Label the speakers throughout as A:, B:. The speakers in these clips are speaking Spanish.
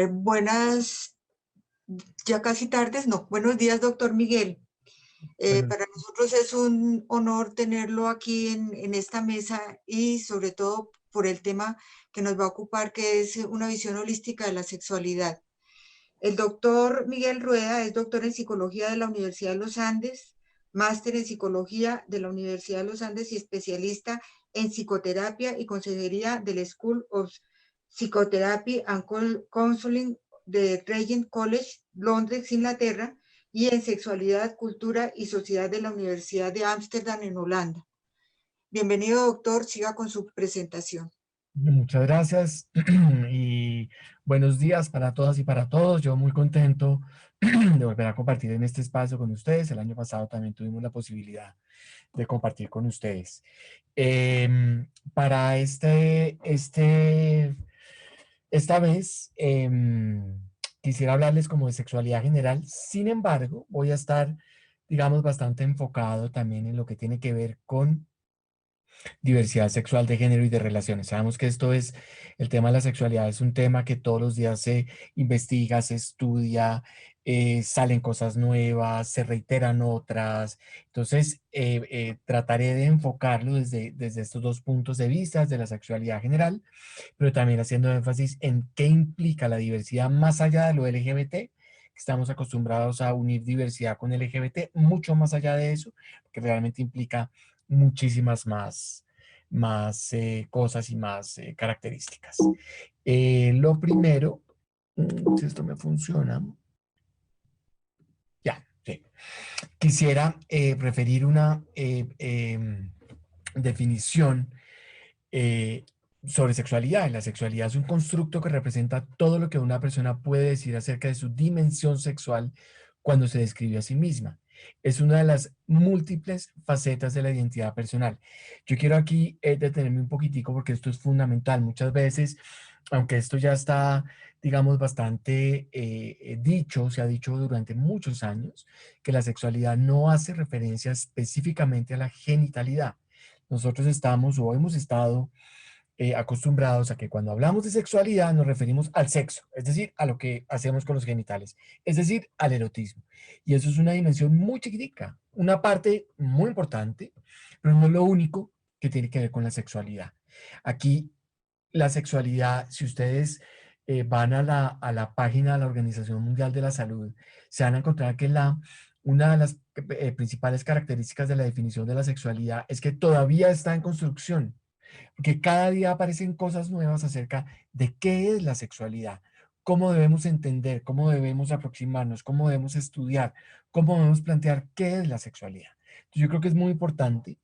A: Buenas, ya casi tardes, no, buenos días, doctor Miguel.
B: Bueno,
A: Para nosotros es un honor tenerlo aquí en esta mesa y sobre todo por el tema que nos va a ocupar, que es una visión holística de la sexualidad. El doctor Miguel Rueda es doctor en psicología de la Universidad de los Andes, máster en psicología de la Universidad de los Andes y especialista en psicoterapia y consejería del School of Psychotherapy and Counseling de Regent College, Londres, Inglaterra, y en sexualidad, cultura y sociedad de la Universidad de Ámsterdam en Holanda. Bienvenido, doctor, siga con su presentación.
B: muchas gracias y buenos días para todas y para todos. Yo muy contento de volver a compartir en este espacio con ustedes. El año pasado también tuvimos la posibilidad de compartir con ustedes. Para esta vez quisiera hablarles como de sexualidad general. Sin embargo, voy a estar, digamos, bastante enfocado también en lo que tiene que ver con diversidad sexual de género y de relaciones. Sabemos que el tema de la sexualidad es un tema que todos los días se investiga, se estudia, salen cosas nuevas, se reiteran otras. Entonces, trataré de enfocarlo desde estos dos puntos de vista, de la sexualidad general, pero también haciendo énfasis en qué implica la diversidad más allá de lo LGBT. Estamos acostumbrados a unir diversidad con LGBT, mucho más allá de eso, que realmente implica muchísimas más cosas y más características. Lo primero, si esto me funciona, ya, sí. Quisiera referir una definición eh, sobre sexualidad. La sexualidad es un constructo que representa todo lo que una persona puede decir acerca de su dimensión sexual cuando se describe a sí misma. Es una de las múltiples facetas de la identidad personal. Yo quiero aquí detenerme un poquitico porque esto es fundamental. Muchas veces, aunque esto ya está, digamos, bastante dicho, se ha dicho durante muchos años, que la sexualidad no hace referencia específicamente a la genitalidad. Nosotros estamos o hemos estado acostumbrados a que cuando hablamos de sexualidad nos referimos al sexo, es decir, a lo que hacemos con los genitales, es decir, al erotismo. Y eso es una dimensión muy chiquitica, una parte muy importante, pero no es lo único que tiene que ver con la sexualidad. Aquí la sexualidad, si ustedes van a la página de la Organización Mundial de la Salud, se van a encontrar que una de las principales características de la definición de la sexualidad es que todavía está en construcción, porque cada día aparecen cosas nuevas acerca de qué es la sexualidad, cómo debemos entender, cómo debemos aproximarnos, cómo debemos estudiar, cómo debemos plantear qué es la sexualidad. Entonces, yo creo que es muy importante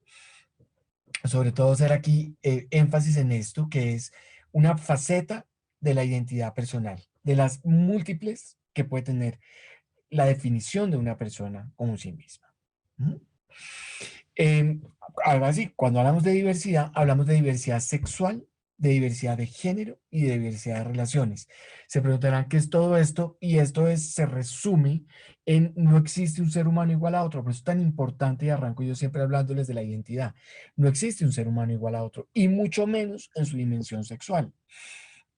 B: sobre todo hacer aquí énfasis en esto, que es una faceta de la identidad personal, de las múltiples que puede tener la definición de una persona como sí misma. ¿Mm? Eh, Ahora sí, cuando hablamos de diversidad sexual, de diversidad de género y de diversidad de relaciones. Se preguntarán qué es todo esto y se resume en no existe un ser humano igual a otro. Por eso es tan importante y arranco yo siempre hablándoles de la identidad. No existe un ser humano igual a otro y mucho menos en su dimensión sexual.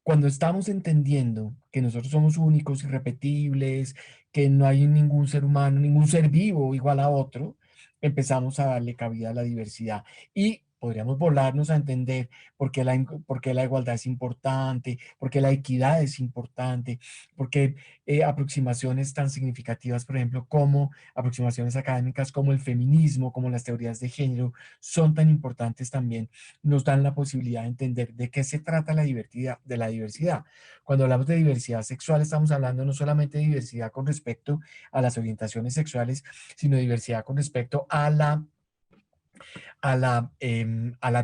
B: Cuando estamos entendiendo que nosotros somos únicos, irrepetibles, que no hay ningún ser humano, ningún ser vivo igual a otro, empezamos a darle cabida a la diversidad y podríamos volarnos a entender por qué la igualdad es importante, por qué la equidad es importante, por qué aproximaciones tan significativas, por ejemplo, como aproximaciones académicas como el feminismo, como las teorías de género, son tan importantes también, nos dan la posibilidad de entender de qué se trata de la diversidad. Cuando hablamos de diversidad sexual, estamos hablando no solamente de diversidad con respecto a las orientaciones sexuales, sino diversidad con respecto a la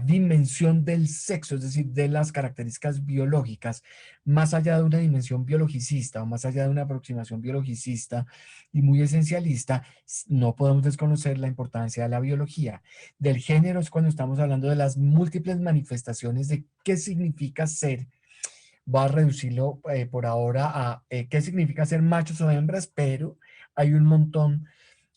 B: dimensión del sexo, es decir, de las características biológicas, más allá de una dimensión biologicista o más allá de una aproximación biologicista y muy esencialista, no podemos desconocer la importancia de la biología. Del género es cuando estamos hablando de las múltiples manifestaciones de qué significa ser. Voy a reducirlo por ahora a qué significa ser machos o hembras, pero hay un montón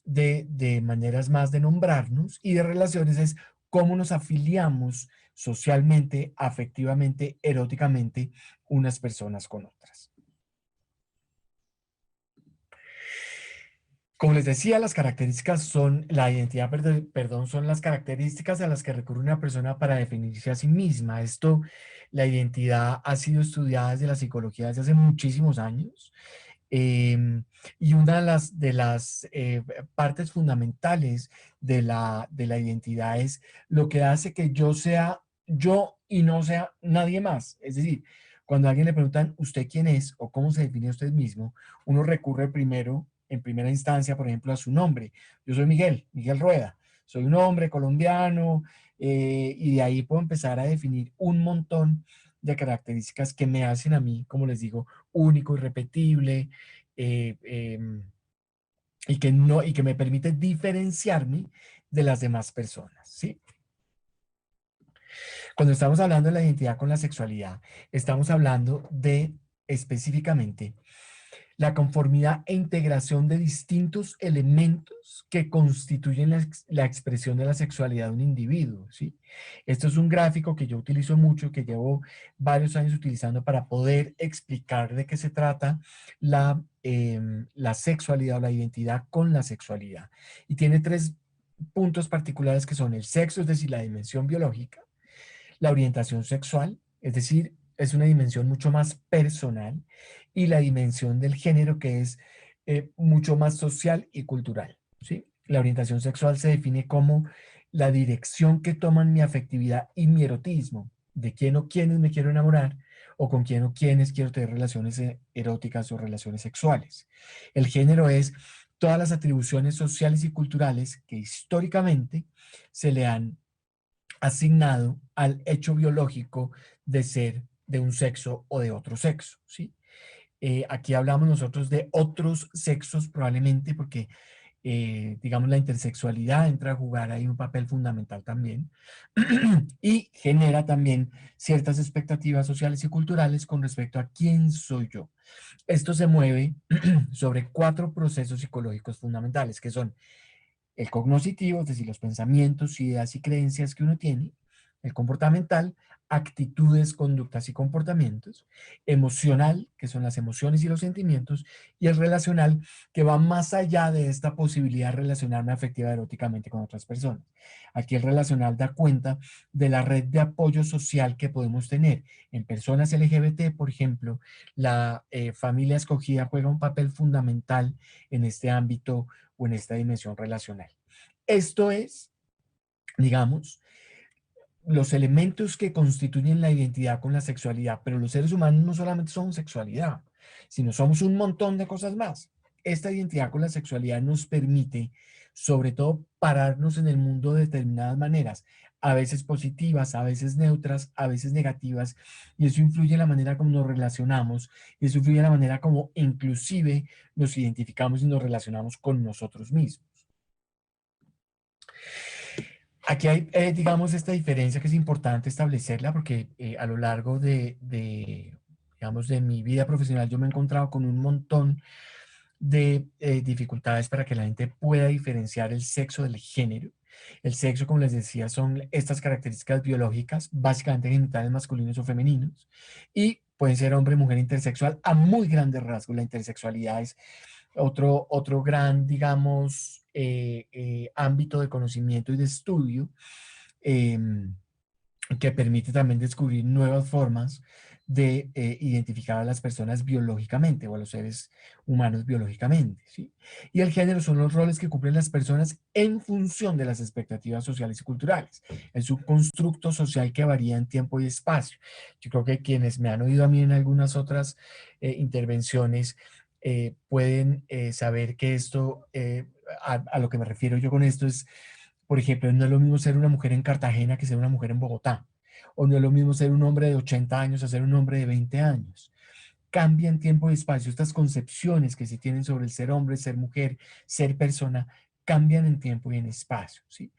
B: de maneras más de nombrarnos y de relaciones es cómo nos afiliamos socialmente, afectivamente, eróticamente unas personas con otras. Como les decía, las características son, la identidad, perdón, son las características a las que recurre una persona para definirse a sí misma. Esto, la identidad ha sido estudiada desde la psicología desde hace muchísimos años. Em, y una de las partes fundamentales de la identidad es lo que hace que yo sea yo y no sea nadie más. Es decir, cuando a alguien le preguntan usted quién es o cómo se define usted mismo, uno recurre primero, en primera instancia, por ejemplo, a su nombre. Yo soy Miguel, Miguel Rueda. Soy un hombre colombiano, y de ahí puedo empezar a definir un montón de características que me hacen a mí, como les digo, único, irrepetible, eh, em, y que no, y que me permite diferenciarme de las demás personas, ¿sí? Cuando estamos hablando de la identidad con la sexualidad, estamos hablando de específicamente la conformidad e integración de distintos elementos que constituyen la expresión de la sexualidad de un individuo, ¿sí? Esto es un gráfico que yo utilizo mucho, que llevo varios años utilizando para poder explicar de qué se trata la sexualidad o la identidad con la sexualidad. Y tiene tres puntos particulares que son el sexo, es decir, la dimensión biológica, la orientación sexual, es decir, es una dimensión mucho más personal, y la dimensión del género, que es mucho más social y cultural, ¿sí? La orientación sexual se define como la dirección que toman mi afectividad y mi erotismo, de quién o quiénes me quiero enamorar, o con quién o quiénes quiero tener relaciones eróticas o relaciones sexuales. El género es todas las atribuciones sociales y culturales que históricamente se le han asignado al hecho biológico de ser de un sexo o de otro sexo, ¿sí? Aquí hablamos nosotros de otros sexos probablemente porque, digamos, la intersexualidad entra a jugar ahí un papel fundamental también y genera también ciertas expectativas sociales y culturales con respecto a quién soy yo. Esto se mueve sobre cuatro procesos psicológicos fundamentales, que son el cognoscitivo, es decir, los pensamientos, ideas y creencias que uno tiene; el comportamental, actitudes, conductas y comportamientos; emocional, que son las emociones y los sentimientos; y el relacional, que va más allá de esta posibilidad de relacionarme afectiva eróticamente con otras personas. Aquí el relacional da cuenta de la red de apoyo social que podemos tener. En personas LGBT, por ejemplo, la familia escogida juega un papel fundamental en este ámbito o en esta dimensión relacional. Esto es, digamos, los elementos que constituyen la identidad con la sexualidad, pero los seres humanos no solamente somos sexualidad, sino somos un montón de cosas más. Esta identidad con la sexualidad nos permite, sobre todo, pararnos en el mundo de determinadas maneras, a veces positivas, a veces neutras, a veces negativas, y eso influye en la manera como nos relacionamos, y eso influye en la manera como inclusive nos identificamos y nos relacionamos con nosotros mismos. Aquí hay, digamos, esta diferencia que es importante establecerla porque a lo largo digamos, de mi vida profesional yo me he encontrado con un montón de dificultades para que la gente pueda diferenciar el sexo del género. El sexo, como les decía, son estas características biológicas, básicamente genitales masculinos o femeninos, y pueden ser hombre, mujer, intersexual, a muy grandes rasgos. La intersexualidad es otro gran, digamos, ámbito de conocimiento y de estudio, em, que permite también descubrir nuevas formas de identificar a las personas biológicamente o a los seres humanos biológicamente, ¿sí? Y el género son los roles que cumplen las personas en función de las expectativas sociales y culturales. Es un constructo social que varía en tiempo y espacio. Yo creo que quienes me han oído a mí en algunas otras intervenciones pueden saber que esto, a lo que me refiero yo con esto es, por ejemplo, no es lo mismo ser una mujer en Cartagena que ser una mujer en Bogotá. O no es lo mismo ser un hombre de 80 años a ser un hombre de 20 años. Cambia en tiempo y espacio. Estas concepciones que se tienen sobre el ser hombre, ser mujer, ser persona, cambian en tiempo y en espacio, ¿sí?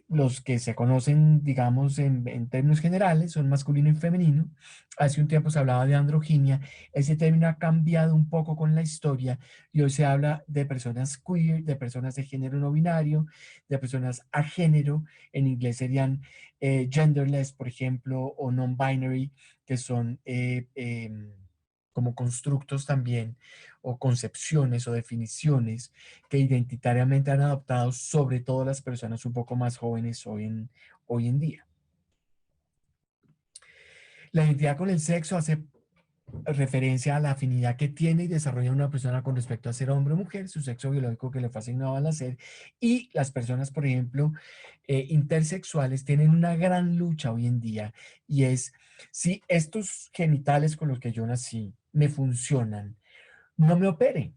B: Los que se conocen, digamos, en términos generales, son masculino y femenino. Hace un tiempo se hablaba de androginia. Ese término ha cambiado un poco con la historia y hoy se habla de personas queer, de personas de género no binario, de personas a género. En inglés serían genderless, por ejemplo, o non-binary, que son como constructos también, o concepciones o definiciones que identitariamente han adoptado sobre todo las personas un poco más jóvenes hoy en día. La identidad con el sexo hace referencia a la afinidad que tiene y desarrolla una persona con respecto a ser hombre o mujer, su sexo biológico que le fue asignado al nacer, y las personas, por ejemplo, intersexuales tienen una gran lucha hoy en día, y es si estos genitales con los que yo nací me funcionan, no me opere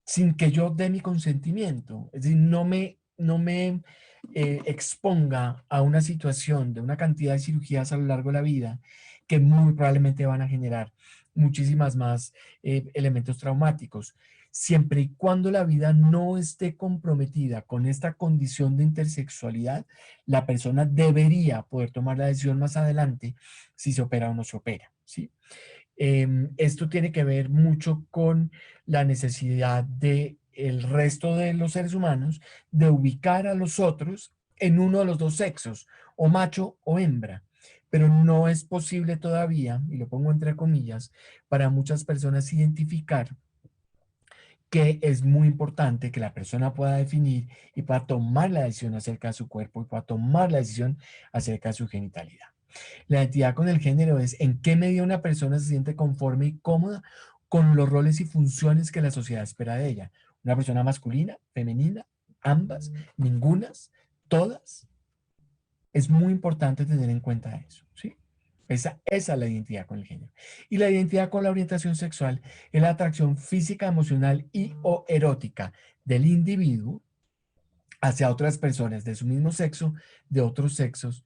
B: sin que yo dé mi consentimiento, es decir, no me exponga a una situación de una cantidad de cirugías a lo largo de la vida que muy probablemente van a generar muchísimas más elementos traumáticos. Siempre y cuando la vida no esté comprometida con esta condición de intersexualidad, la persona debería poder tomar la decisión más adelante si se opera o no se opera, ¿sí? Esto tiene que ver mucho con la necesidad de el resto de los seres humanos de ubicar a los otros en uno de los dos sexos, o macho o hembra. Pero no es posible todavía, y lo pongo entre comillas, para muchas personas identificar que es muy importante que la persona pueda definir y pueda tomar la decisión acerca de su cuerpo y pueda tomar la decisión acerca de su genitalidad. La identidad con el género es en qué medida una persona se siente conforme y cómoda con los roles y funciones que la sociedad espera de ella. Una persona masculina, femenina, ambas, ningunas, todas. Es muy importante tener en cuenta eso, ¿sí? Esa es la identidad con el género. Y la identidad con la orientación sexual es la atracción física, emocional y o erótica del individuo hacia otras personas de su mismo sexo, de otros sexos,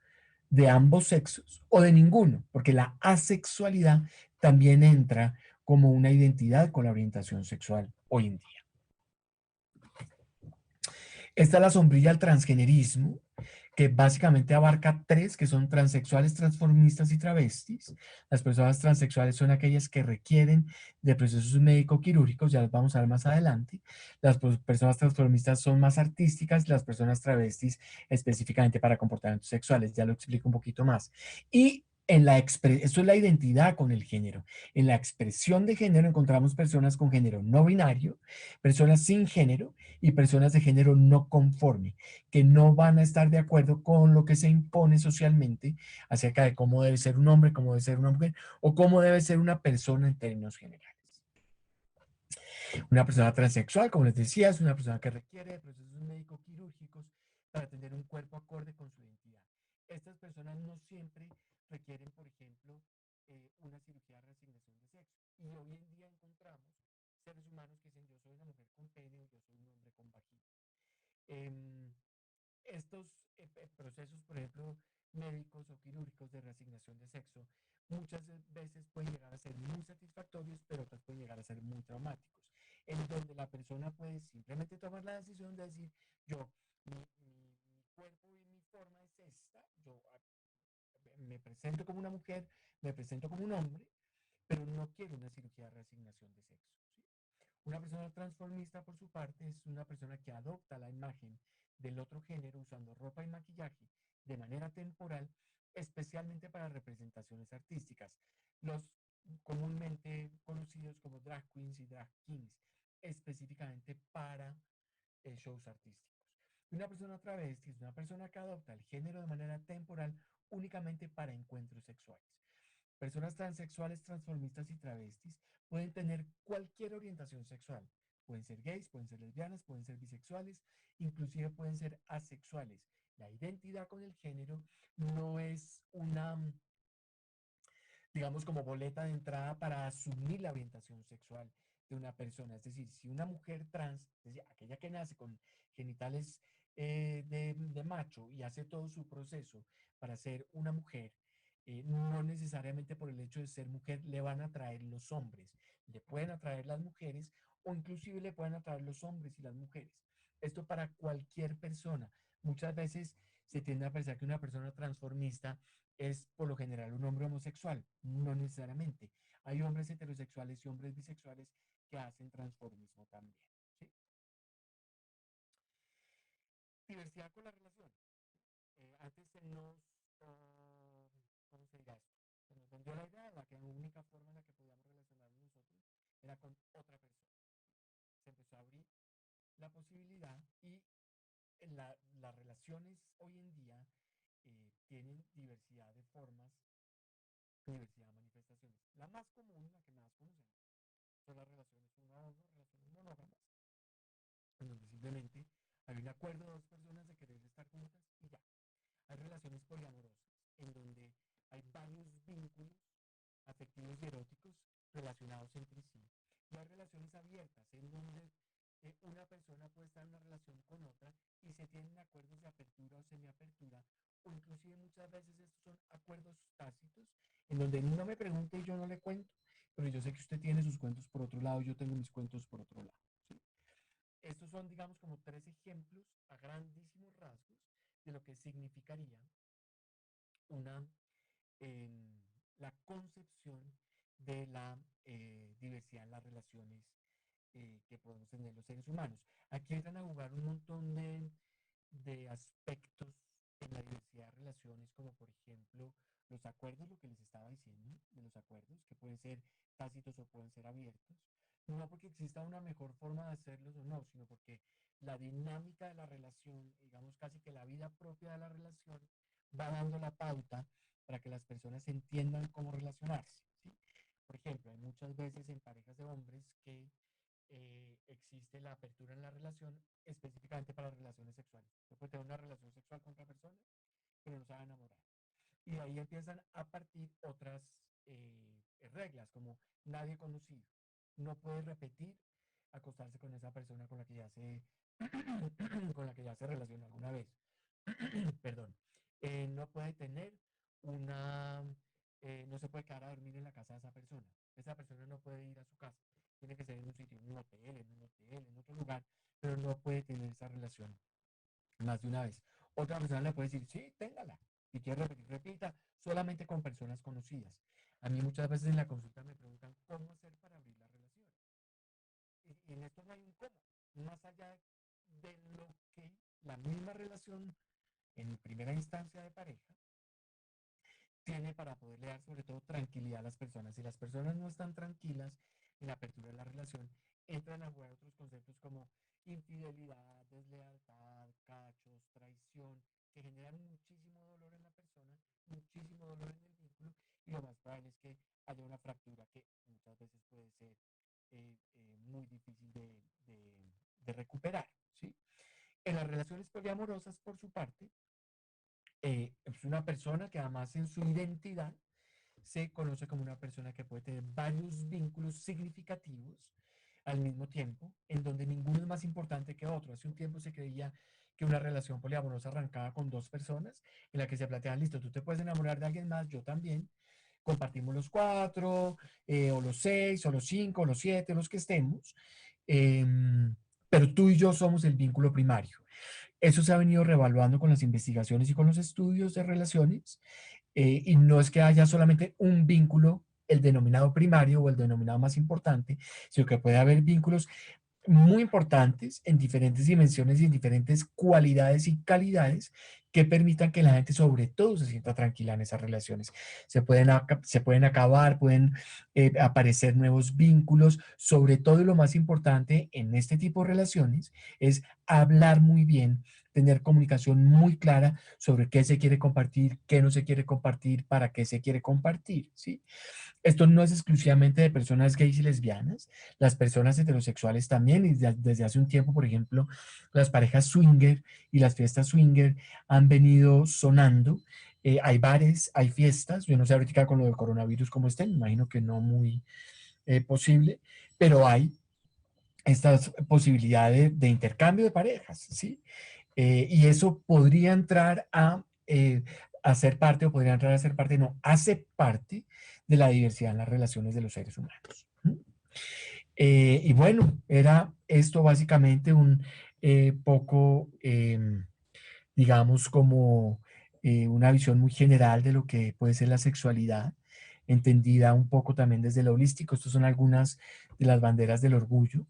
B: de ambos sexos o de ninguno, porque la asexualidad también entra como una identidad con la orientación sexual hoy en día. Esta es la sombrilla del transgenerismo, que básicamente abarca tres, que son transexuales, transformistas y travestis. Las personas transexuales son aquellas que requieren de procesos médico-quirúrgicos, ya los vamos a ver más adelante. Las personas transformistas son más artísticas, las personas travestis específicamente para comportamientos sexuales, ya lo explico un poquito más. Y esto es la identidad con el género. En la expresión de género encontramos personas con género no binario, personas sin género y personas de género no conforme, que no van a estar de acuerdo con lo que se impone socialmente acerca de cómo debe ser un hombre, cómo debe ser una mujer o cómo debe ser una persona en términos generales. Una persona transexual, como les decía, es una persona que requiere de procesos médico-quirúrgicos para tener un cuerpo acorde con su identidad. Estas personas no siempre requieren, por ejemplo, una cirugía de reasignación de sexo. Y hoy en día encontramos seres humanos que dicen yo soy una mujer con pene o yo soy un hombre con vagina. Em, estos procesos, por ejemplo, médicos o quirúrgicos de reasignación de sexo, muchas veces pueden llegar a ser muy satisfactorios, pero otras pueden llegar a ser muy traumáticos, en donde la persona puede simplemente tomar la decisión de decir, yo, mi cuerpo y mi forma es esta, yo me presento como una mujer, me presento como un hombre, pero no quiero una cirugía de reasignación de sexo. ¿Sí? Una persona transformista, por su parte, es una persona que adopta la imagen del otro género usando ropa y maquillaje de manera temporal, especialmente para representaciones artísticas, los comúnmente conocidos como drag queens y drag kings, específicamente para shows artísticos. Una persona travesti es una persona que adopta el género de manera temporal únicamente para encuentros sexuales. Personas transexuales, transformistas y travestis pueden tener cualquier orientación sexual. Pueden ser gays, pueden ser lesbianas, pueden ser bisexuales, inclusive pueden ser asexuales. La identidad con el género no es una, digamos, como boleta de entrada para asumir la orientación sexual de una persona. Es decir, si una mujer trans, es decir, aquella que nace con genitales de macho y hace todo su proceso para ser una mujer, no necesariamente por el hecho de ser mujer le van a atraer los hombres, le pueden atraer las mujeres o inclusive le pueden atraer los hombres y las mujeres. Esto para cualquier persona. Muchas veces se tiende a pensar que una persona transformista es por lo general un hombre homosexual. No necesariamente. Hay hombres heterosexuales y hombres bisexuales que hacen transformismo también. ¿Sí? Diversidad con la relación. Antes se nos, ¿cómo se dirá esto? Se nos vendió la idea de la que la única forma en la que podíamos relacionarnos nosotros era con otra persona. Se empezó a abrir la posibilidad y las relaciones hoy en día tienen diversidad de formas, diversidad de manifestaciones. La más común, la que más conocemos, son las relaciones uno a uno, relaciones monógamas, en donde simplemente hay un acuerdo de dos personas de querer estar juntas y ya. Hay relaciones poliamorosas, en donde hay varios vínculos afectivos y eróticos relacionados entre sí. Y hay relaciones abiertas, en donde una persona puede estar en una relación con otra y se tienen acuerdos de apertura o semiapertura, o inclusive muchas veces estos son acuerdos tácitos, en donde no me pregunte y yo no le cuento, pero yo sé que usted tiene sus cuentos por otro lado, yo tengo mis cuentos por otro lado. ¿Sí? Estos son, digamos, como tres ejemplos a grandísimos rasgos de lo que significaría una, la concepción de la diversidad en las relaciones que podemos tener los seres humanos. Aquí entran a jugar un montón de aspectos en la diversidad de relaciones, como por ejemplo los acuerdos, lo que les estaba diciendo, de los acuerdos, que pueden ser tácitos o pueden ser abiertos, no porque exista una mejor forma de hacerlos o no, sino porque la dinámica de la relación, digamos casi que la vida propia de la relación, va dando la pauta para que las personas entiendan cómo relacionarse. ¿Sí? Por ejemplo, hay muchas veces en parejas de hombres que existe la apertura en la relación específicamente para relaciones sexuales. Se puede tener una relación sexual con otra persona, pero no se va a enamorar. Y de ahí empiezan a partir otras reglas, como nadie conocido. No puede repetir acostarse con esa persona con la que ya se, con la que ya se relacionó alguna vez. Perdón. No puede tener una, no se puede quedar a dormir en la casa de esa persona. Esa persona no puede ir a su casa. Tiene que ser en un sitio, en un hotel, en otro lugar, pero no puede tener esa relación más de una vez. Otra persona le puede decir, sí, téngala. Si quiere repetir, repita, solamente con personas conocidas. A mí muchas veces en la consulta me preguntan cómo hacer para abrir la relación. Y en esto no hay un cómo. Más allá de lo que la misma relación en primera instancia de pareja tiene para poderle dar sobre todo tranquilidad a las personas. Si las personas no están tranquilas en la apertura de la relación, entran a jugar otros conceptos como infidelidad, deslealtad, cachos, traición, que generan muchísimo dolor en la persona, muchísimo dolor en el vínculo, y lo más probable es que haya una fractura que muchas veces puede ser muy difícil de recuperar. ¿Sí? En las relaciones poliamorosas, por su parte, es una persona que además en su identidad se conoce como una persona que puede tener varios vínculos significativos al mismo tiempo, en donde ninguno es más importante que otro. Hace un tiempo se creía que una relación poliamorosa arrancaba con dos personas, en la que se plantean, listo, tú te puedes enamorar de alguien más, yo también, compartimos los cuatro, o los seis, o los cinco, o los siete, los que estemos, eh, pero tú y yo somos el vínculo primario. Eso se ha venido revaluando con las investigaciones y con los estudios de relaciones, y no es que haya solamente un vínculo, el denominado primario o el denominado más importante, sino que puede haber vínculos muy importantes en diferentes dimensiones y en diferentes cualidades y calidades que permitan que la gente sobre todo se sienta tranquila en esas relaciones. Se pueden acabar, pueden aparecer nuevos vínculos, sobre todo y lo más importante en este tipo de relaciones es hablar muy bien, tener comunicación muy clara sobre qué se quiere compartir, qué no se quiere compartir, para qué se quiere compartir, ¿sí? Esto no es exclusivamente de personas gays y lesbianas, las personas heterosexuales también, y desde hace un tiempo, por ejemplo, las parejas swinger y las fiestas swinger han venido sonando. Hay bares, hay fiestas, yo no sé ahorita con lo del coronavirus cómo estén, me imagino que no muy posible, pero hay estas posibilidades de intercambio de parejas, ¿sí? Y eso podría entrar a ser parte, o podría entrar a ser parte, no, hace parte de la diversidad en las relaciones de los seres humanos. Y bueno, era esto básicamente un poco, digamos, como una visión muy general de lo que puede ser la sexualidad, entendida un poco también desde lo holístico. Estas son algunas de las banderas del orgullo.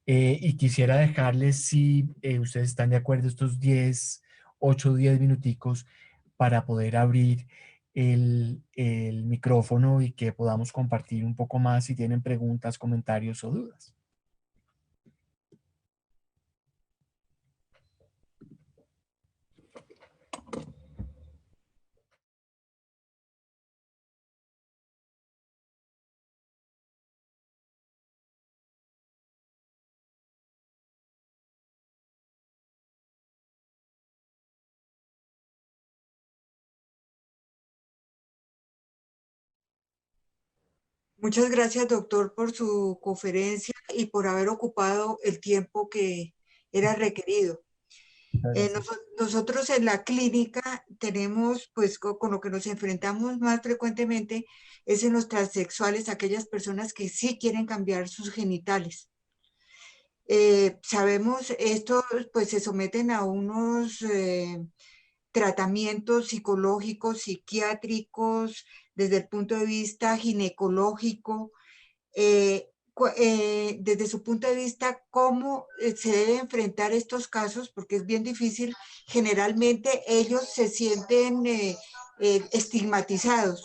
B: Y quisiera dejarles, si ustedes están de acuerdo, estos 10, 8 o 10 minuticos para poder abrir el micrófono y que podamos compartir un poco más si tienen preguntas, comentarios o dudas.
A: Muchas gracias, doctor, por su conferencia y por haber ocupado el tiempo que era requerido.
B: Muchas gracias.
A: Nosotros en la clínica tenemos, pues con lo que nos enfrentamos más frecuentemente es en los transexuales, aquellas personas que sí quieren cambiar sus genitales. Sabemos, estos pues se someten a unos tratamientos psicológicos, psiquiátricos, desde el punto de vista ginecológico, desde su punto de vista, cómo se debe enfrentar estos casos, porque es bien difícil. Generalmente ellos se sienten estigmatizados.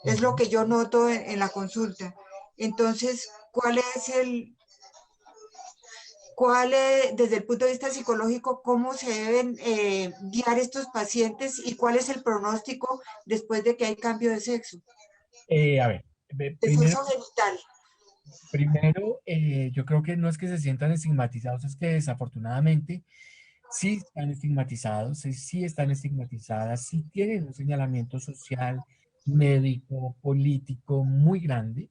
A: Es lo que yo noto en la consulta. Entonces, desde el punto de vista psicológico, cómo se deben guiar estos pacientes y cuál es el pronóstico después de que hay cambio de sexo,
B: A ver,
A: de sexo genital?
B: primero, yo creo que no es que se sientan estigmatizados, es que desafortunadamente sí están estigmatizados, sí están estigmatizadas, sí tienen un señalamiento social, médico, político muy grande.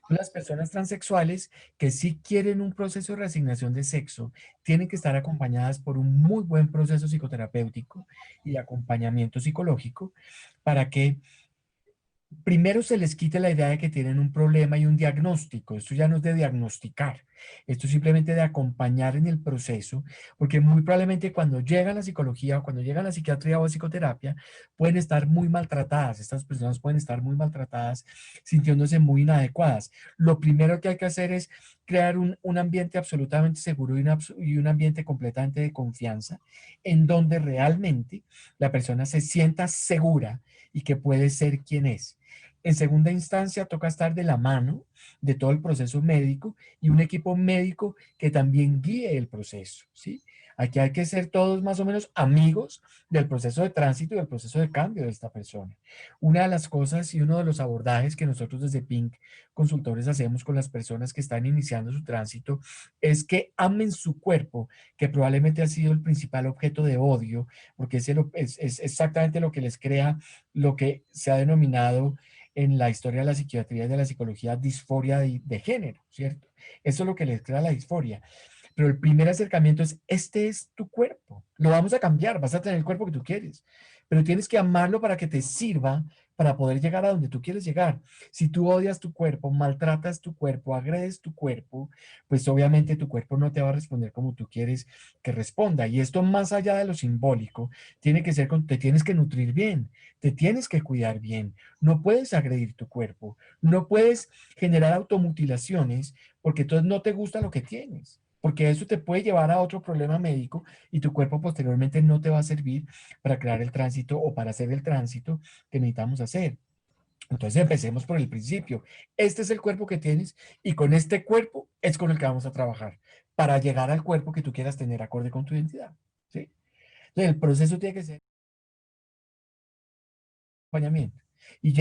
B: Las personas transexuales que sí quieren un proceso de reasignación de sexo tienen que estar acompañadas por un muy buen proceso psicoterapéutico y de acompañamiento psicológico para que primero se les quite la idea de que tienen un problema y un diagnóstico. Esto ya no es de diagnosticar, esto es simplemente de acompañar en el proceso, porque muy probablemente cuando llega la psicología o cuando llega la psiquiatría o psicoterapia, pueden estar muy maltratadas. Estas personas pueden estar muy maltratadas, sintiéndose muy inadecuadas. Lo primero que hay que hacer es crear un ambiente absolutamente seguro y un ambiente completamente de confianza, en donde realmente la persona se sienta segura y que puede ser quien es. En segunda instancia, toca estar de la mano de todo el proceso médico y un equipo médico que también guíe el proceso, ¿sí? Aquí hay que ser todos más o menos amigos del proceso de tránsito y del proceso de cambio de esta persona. Una de las cosas y uno de los abordajes que nosotros desde Pink Consultores hacemos con las personas que están iniciando su tránsito es que amen su cuerpo, que probablemente ha sido el principal objeto de odio, porque es exactamente lo que les crea lo que se ha denominado en la historia de la psiquiatría y de la psicología disforia de género, ¿cierto? Eso es lo que les crea la disforia. Pero el primer acercamiento es, este es tu cuerpo, lo vamos a cambiar, vas a tener el cuerpo que tú quieres, pero tienes que amarlo para que te sirva para poder llegar a donde tú quieres llegar. Si tú odias tu cuerpo, maltratas tu cuerpo, agredes tu cuerpo, pues obviamente tu cuerpo no te va a responder como tú quieres que responda. Y esto más allá de lo simbólico, tiene que ser, te tienes que nutrir bien, te tienes que cuidar bien, no puedes agredir tu cuerpo, no puedes generar automutilaciones porque entonces no te gusta lo que tienes, porque eso te puede llevar a otro problema médico y tu cuerpo posteriormente no te va a servir para crear el tránsito o para hacer el tránsito que necesitamos hacer. Entonces empecemos por el principio. Este es el cuerpo que tienes y con este cuerpo es con el que vamos a trabajar para llegar al cuerpo que tú quieras tener acorde con tu identidad, ¿sí? Entonces el proceso tiene que ser acompañamiento. Y